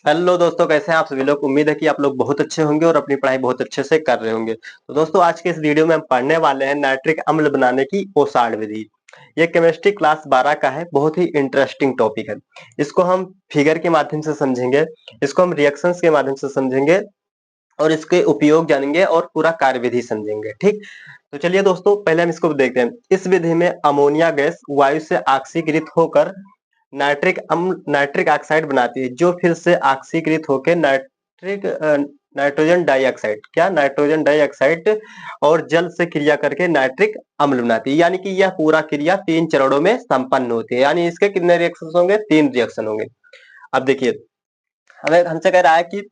Hello दोस्तों, कैसे हैं आप सभी लोग। उम्मीद है कि आप लोग बहुत अच्छे होंगे और अपनी पढ़ाई बहुत अच्छे से कर रहे होंगे। तो दोस्तों, आज के इस वीडियो में हम पढ़ने वाले हैं नाइट्रिक अम्ल बनाने की ओसाड विधि। ये केमिस्ट्री क्लास 12 का है, बहुत ही इंटरेस्टिंग टॉपिक है। इसको हम फिगर के माध्यम से समझेंगे, इसको हम रिएक्शंस के माध्यम से समझेंगे और इसके उपयोग जानेंगे और पूरा कार्यविधि समझेंगे। ठीक, तो चलिए दोस्तों, पहले हम इसको देखते हैं। इस विधि में अमोनिया गैस वायु से ऑक्सीकृत होकर नाइट्रिक ऑक्साइड बनाती है, जो फिर से ऑक्सीकृत होकर नाइट्रोजन डाइऑक्साइड नाइट्रोजन डाइऑक्साइड और जल से क्रिया करके नाइट्रिक अम्ल बनाती है। यानी कि यह पूरा क्रिया 3 चरणों में संपन्न होती है। यानी इसके कितने रिएक्शन होंगे? 3 रिएक्शन होंगे। अब देखिए, हमें हमसे कह रहा है कि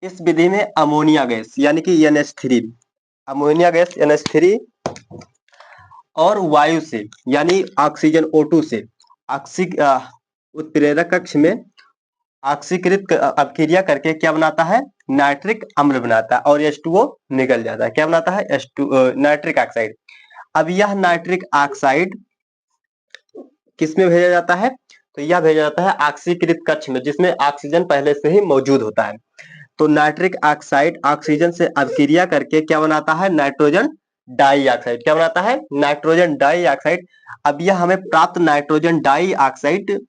इस विधि में अमोनिया गैस यानी कि NH3, अमोनिया गैस NH3 और वायु से यानी ऑक्सीजन O2 से ऑक्सी उत्प्रेरक कक्ष में ऑक्सीकृत अपक्रिया करके क्या बनाता है? नाइट्रिक अम्ल बनाता है और H2O निकल जाता है। क्या बनाता है? Nitric oxide. अब यह नाइट्रिक ऑक्साइड किसमें भेजा जाता है? तो यह भेजा जाता है ऑक्सीकृत कक्ष में, जिसमें ऑक्सीजन पहले से ही मौजूद होता है। तो नाइट्रिक ऑक्साइड ऑक्सीजन से अपक्रिया करके क्या बनाता है? Nitrogen dioxide. क्या बनाता है? Nitrogen dioxide. अब यह हमें प्राप्त नाइट्रोजन डाइऑक्साइड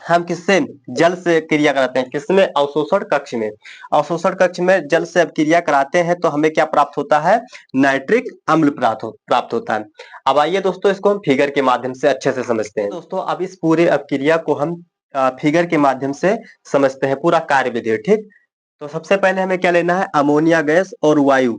हम किससे? जल से क्रिया कराते हैं। किसमें? अवशोषण कक्ष में। अवशोषण कक्ष में जल से अपक्रिया कराते हैं तो हमें क्या प्राप्त होता है? नाइट्रिक अम्ल प्राप्त होता है। अब आइए दोस्तों, इसको हम फिगर के माध्यम से अच्छे से समझते हैं। दोस्तों, अब इस पूरे अपक्रिया को हम फिगर के माध्यम से समझते हैं, पूरा कार्यविधि। ठीक, तो सबसे पहले हमें क्या लेना है? अमोनिया गैस और वायु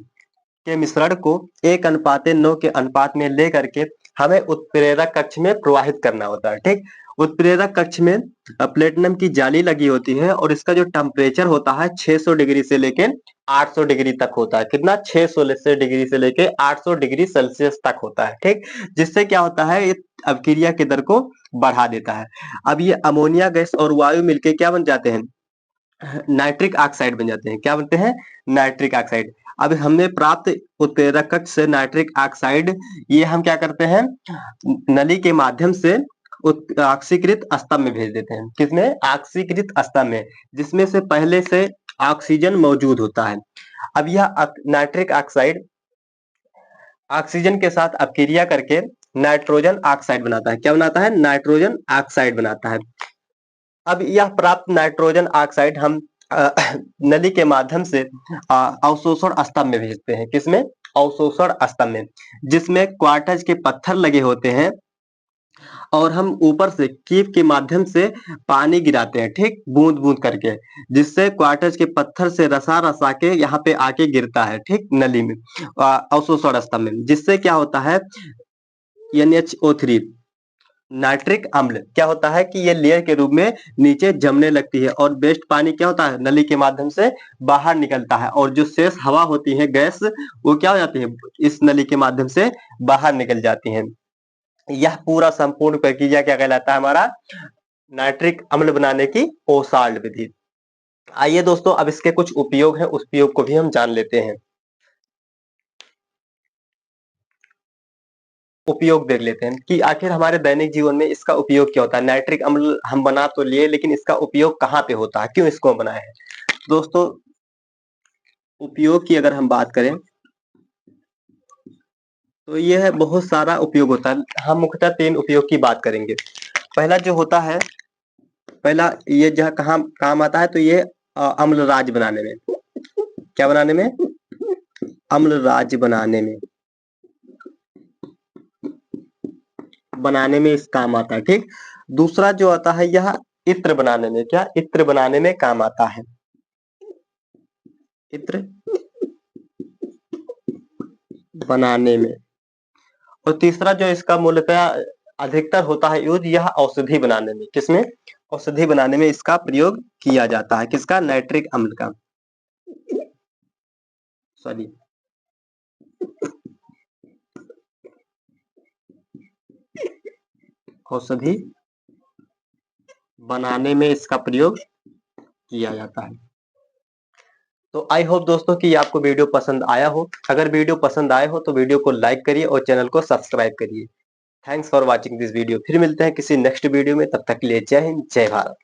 के मिश्रण को 1:9 के अनुपात में लेकर के हमें उत्प्रेरक कक्ष में प्रवाहित करना होता है। ठीक, उत्प्रेरक कक्ष में प्लेटिनम की जाली लगी होती है और इसका जो टेम्परेचर होता है 600 डिग्री से लेके 800 डिग्री तक होता है। कितना? 600 डिग्री से लेके 800 डिग्री सेल्सियस तक होता है। ठीक, जिससे क्या होता है? ये अपक्रिया के दर को बढ़ा देता है। अब ये अमोनिया गैस और वायु मिलके क्या बन जाते हैं? नाइट्रिक ऑक्साइड बन जाते हैं। क्या बनते हैं? Nitric oxide. अब हमने प्राप्त उत्प्रेरक कक्ष से नाइट्रिक ऑक्साइड ये हम क्या करते हैं? नली के माध्यम से ऑक्सीकृत स्तंभ में भेज देते हैं। किसमें? ऑक्सीकृत स्तंभ में, जिसमें से पहले से ऑक्सीजन मौजूद होता है। अब यह नाइट्रिक ऑक्साइड ऑक्सीजन के साथ अपक्रिया करके नाइट्रोजन ऑक्साइड बनाता है। क्या बनाता है? नाइट्रोजन ऑक्साइड बनाता है। अब यह प्राप्त नाइट्रोजन ऑक्साइड हम नली के माध्यम से अवशोषण स्तंभ में भेजते हैं। किसमें? अवशोषण स्तंभ में, जिसमें क्वार्टज के पत्थर लगे होते हैं और हम ऊपर से कीप के माध्यम से पानी गिराते हैं। ठीक, बूंद बूंद करके, जिससे क्वार्टज के पत्थर से रसा रसा के यहाँ पे आके गिरता है। ठीक, नली में अवशोषण स्तंभ में, जिससे क्या होता है? NHO3 नाइट्रिक अम्ल क्या होता है कि ये लेयर के रूप में नीचे जमने लगती है और बेस्ट पानी क्या होता है? नली के माध्यम से बाहर निकलता है और जो शेष हवा होती है, गैस, वो क्या हो जाती है? इस नली के माध्यम से बाहर निकल जाती है। यह पूरा संपूर्ण प्रक्रिया क्या कहलाता है? हमारा नाइट्रिक अम्ल बनाने की ओसाल्ट विधि। आइए दोस्तों, अब इसके कुछ उपयोग है, उस उपयोग को भी हम जान लेते हैं। उपयोग देख लेते हैं कि आखिर हमारे दैनिक जीवन में इसका उपयोग क्या होता है। नाइट्रिक अम्ल हम बना तो लिए, लेकिन इसका उपयोग कहाँ पे होता है? क्यों इसको बनाए हैं? दोस्तों, उपयोग की अगर हम बात करें तो यह बहुत सारा उपयोग होता है। हम मुख्यतः 3 उपयोग की बात करेंगे। पहला जो होता है, पहला ये जहाँ कहाँ काम आता है, तो ये अम्लराज बनाने में। क्या बनाने में? अम्लराज बनाने में इस काम आता है। ठीक, दूसरा जो आता है, यह इत्र बनाने में। क्या? इत्र बनाने में काम आता है। इत्र बनाने में। और तीसरा जो इसका मूलतः अधिकतर होता है यूज, यह औषधि बनाने में। किसमें? औषधि बनाने में इसका प्रयोग किया जाता है। किसका? नाइट्रिक अम्ल का, सॉरी, औषधि बनाने में इसका प्रयोग किया जाता है। तो आई होप दोस्तों कि आपको वीडियो पसंद आया हो। अगर वीडियो पसंद आए हो तो वीडियो को लाइक करिए और चैनल को सब्सक्राइब करिए। Thanks for watching this video. फिर मिलते हैं किसी नेक्स्ट वीडियो में, तब तक के लिए जय हिंद, जय भारत।